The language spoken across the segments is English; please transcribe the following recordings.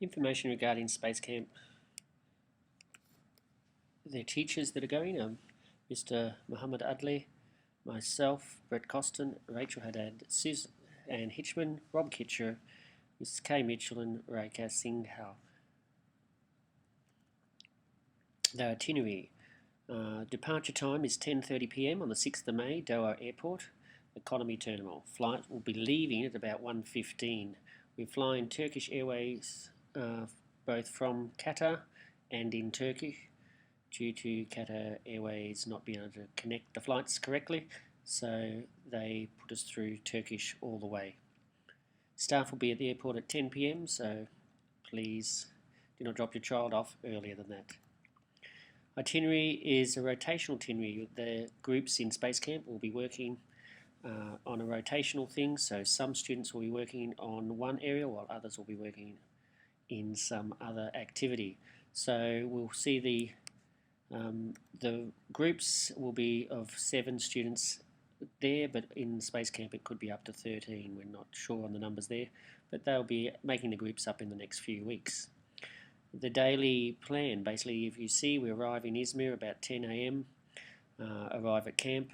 Information regarding Space Camp. The teachers that are going are Mr. Muhammad Adli, myself, Brett Costin, Rachel Haddad, Anne Hitchman, Rob Kitcher, Mrs. Kay Mitchell and Rekha Singhal. The itinerary. Departure time is 10:30 p.m. on the 6th of May, Doha Airport, Economy Terminal. Flight will be leaving at about 1:15. We're flying Turkish Airways both from Qatar and in Turkey due to Qatar Airways not being able to connect the flights correctly, so they put us through Turkish all the way. Staff will be at the airport at 10 p.m, so please do not drop your child off earlier than that. Itinerary is a rotational itinerary. The groups in Space Camp will be working on a rotational thing, so some students will be working on one area while others will be working in some other activity. So we'll see the groups will be of 7 students there, but in Space Camp it could be up to 13. We're not sure on the numbers there, but they'll be making the groups up in the next few weeks. The daily plan, basically, if you see, we arrive in Izmir about 10 a.m, arrive at camp.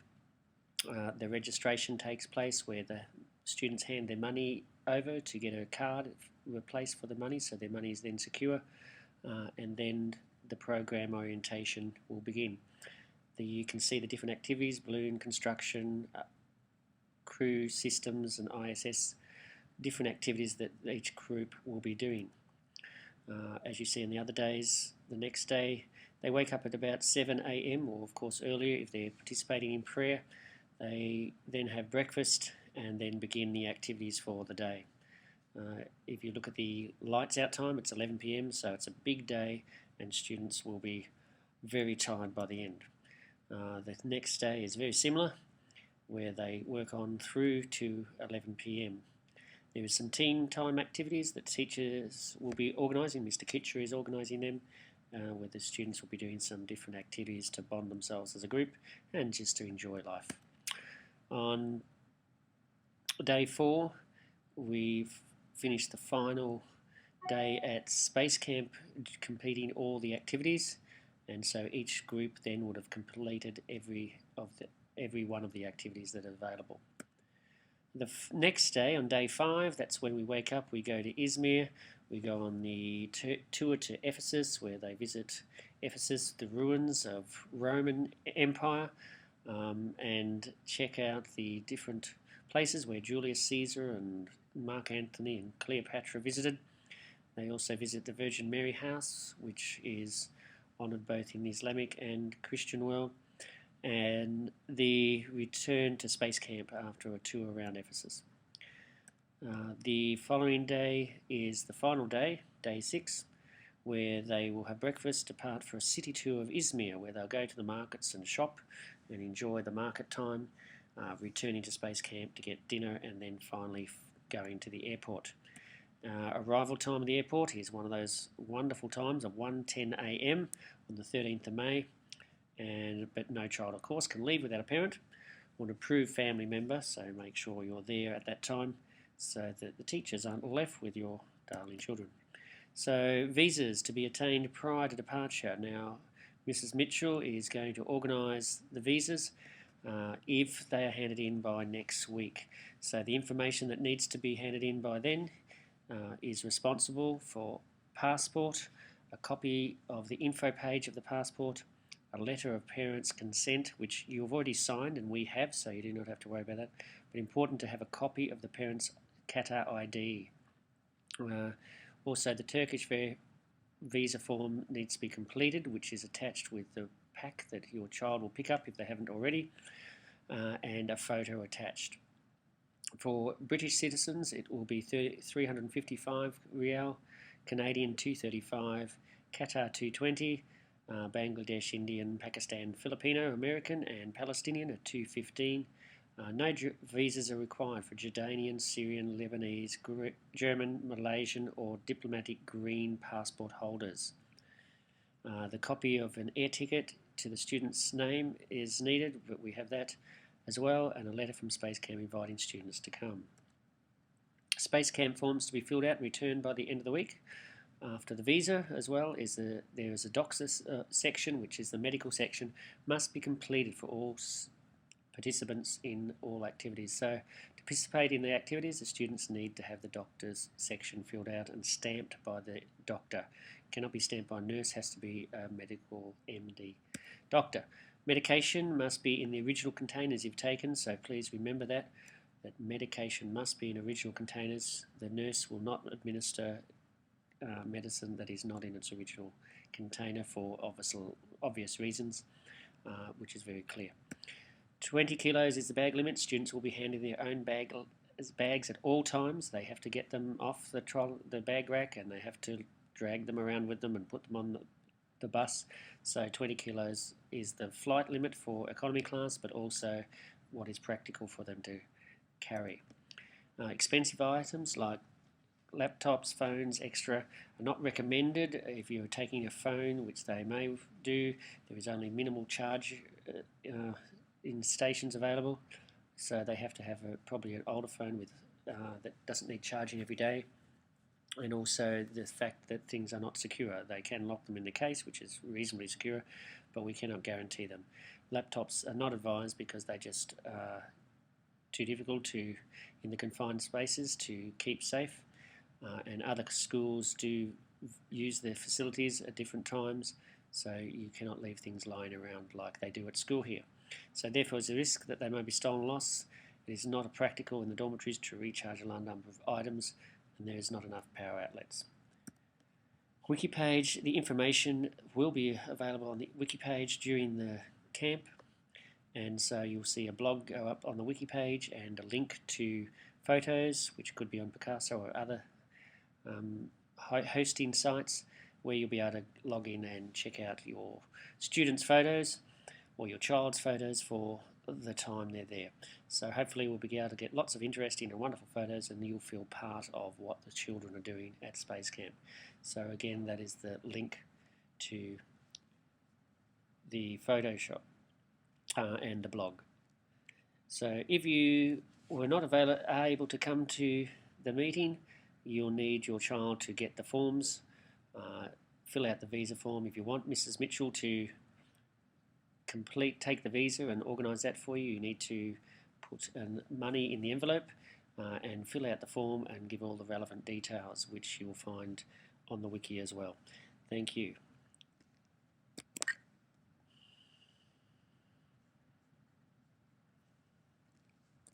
The registration takes place where the students hand their money over to get a card replaced for the money, so their money is then secure, and then the program orientation will begin. You can see the different activities: balloon construction, crew systems and ISS, different activities that each group will be doing. As you see in the other days, the next day they wake up at about 7 a.m, or of course earlier if they're participating in prayer. They then have breakfast and then begin the activities for the day. If you look at the lights out time, it's 11 p.m, so it's a big day and students will be very tired by the end. The next day is very similar, where they work on through to 11 p.m. There is some team time activities that teachers will be organising. Mr. Kitcher is organising them, where the students will be doing some different activities to bond themselves as a group and just to enjoy life. On day 4, we've finished the final day at Space Camp completing all the activities, and so each group then would have completed every one of the activities that are available. The next day, on day 5, that's when we wake up. We go to Izmir. We go on the tour to Ephesus, where they visit Ephesus, the ruins of Roman Empire, and check out the different places where Julius Caesar and Mark Antony and Cleopatra visited. They also visit the Virgin Mary House, which is honoured both in the Islamic and Christian world, and the return to Space Camp after a tour around Ephesus. The following day is the final day, day 6, where they will have breakfast, depart for a city tour of Izmir, where they'll go to the markets and shop and enjoy the market time, returning to Space Camp to get dinner, and then finally going to the airport. Arrival time at the airport is one of those wonderful times of 1:10 a.m. on the 13th of May, but no child, of course, can leave without a parent or an approved family member, so make sure you're there at that time so that the teachers aren't left with your darling children. So visas to be attained prior to departure. Now, Mrs. Mitchell is going to organise the visas if they are handed in by next week. So the information that needs to be handed in by then is responsible for passport, a copy of the info page of the passport, a letter of parents' consent, which you've already signed and we have, so you do not have to worry about that, but important to have a copy of the parents' Qatar ID. Also, the Turkish visa form needs to be completed, which is attached with the pack that your child will pick up if they haven't already, and a photo attached. For British citizens, it will be 355 Rial, Canadian 235, Qatar 220, Bangladesh, Indian, Pakistan, Filipino, American and Palestinian at 215. No visas are required for Jordanian, Syrian, Lebanese, German, Malaysian or diplomatic green passport holders. The copy of an air ticket to the student's name is needed, but we have that as well, and a letter from Space Camp inviting students to come. Space Camp forms to be filled out and returned by the end of the week. After the visa as well there is a docs section, which is the medical section, must be completed for all participants in all activities. So to participate in the activities, the students need to have the doctor's section filled out and stamped by the doctor. It cannot be stamped by a nurse, has to be a medical MD doctor. Medication must be in the original containers you've taken, so please remember that medication must be in original containers. The nurse will not administer medicine that is not in its original container for obvious reasons, which is very clear. 20 kilos is the bag limit. Students will be handing their own bags at all times. They have to get them off the bag rack, and they have to drag them around with them and put them on the bus. So 20 kilos is the flight limit for economy class, but also what is practical for them to carry. Expensive items like laptops, phones, extra, are not recommended. If you're taking a phone, which they may do, there is only minimal charge in stations available, so they have to have probably an older phone with that doesn't need charging every day. And also the fact that things are not secure. They can lock them in the case, which is reasonably secure, but we cannot guarantee them. Laptops are not advised because they just too difficult in the confined spaces to keep safe, and other schools do use their facilities at different times, so you cannot leave things lying around like they do at school here. So therefore there's a risk that they may be stolen or lost. It is not practical in the dormitories to recharge a large number of items, and there is not enough power outlets. Wiki page, the information will be available on the wiki page during the camp, and so you'll see a blog go up on the wiki page and a link to photos, which could be on Picasso or other hosting sites, where you'll be able to log in and check out your students' photos or your child's photos for the time they're there. So hopefully we'll be able to get lots of interesting and wonderful photos, and you'll feel part of what the children are doing at Space Camp. So again, that is the link to the Photoshop and the blog. So if you were not able to come to the meeting, you'll need your child to get the forms, fill out the visa form. If you want Mrs. Mitchell to take the visa and organise that for you, you need to put money in the envelope and fill out the form and give all the relevant details, which you'll find on the wiki as well. Thank you.